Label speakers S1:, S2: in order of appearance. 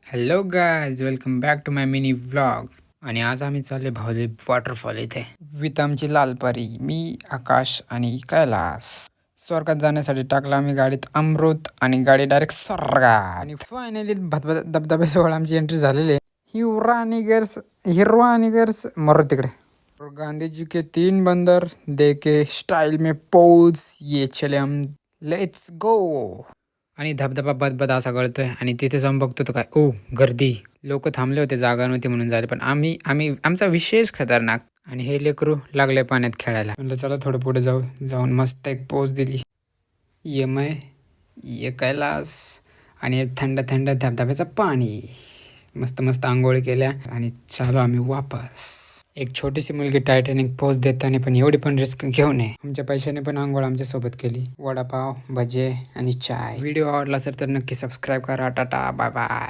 S1: Hello guys, welcome back to my mini vlog. आणि आज आम्ही चालले भावले वॉटरफॉल इथे विथ आमची लालपरी, मी आकाश आणि कैलास. स्वर्गात जाण्यासाठी टाकला आम्ही गाडीत अमृत आणि गाडी डायरेक्ट स्वर्गा. आणि फायनली धबधब्याजवळ आमची एंट्री झालेली आहे. हिरवा आणि गर्स मरो तिकडे. गांधी जी के 3 बंदर देके स्टाइल में पोज ये चले हम, लेट्स गो. आणि धबधबा बदबद असा गळतोय आणि तिथे जाऊन बघतो तर काय, ओ गर्दी, लोक थांबले होते, जागा नव्हती म्हणून झाले. पण आम्ही आम्ही आमचा विशेष खतरनाक. आणि हे लेकरू लागले पाण्यात खेळायला. म्हणलं चला थोडं पुढे जाऊन मस्त एक पोज दिली. ये मै, ये कैलास आणि एक थंड थंड धबधब्याचं पाणी. मस्त मस्त आंघोळी केल्या आणि चालू आम्ही वापस. एक छोटीशी मुलगी टायटॅनिक पोज देताना पण एवढी पण रिस्क घेऊ नये. आमच्या पैशाने पण आंघोळ आमच्या सोबत केली. वडापाव, भजे आणि चाय. व्हिडिओ आवडला असेल तर नक्की सबस्क्राईब करा. Tata, bye bye.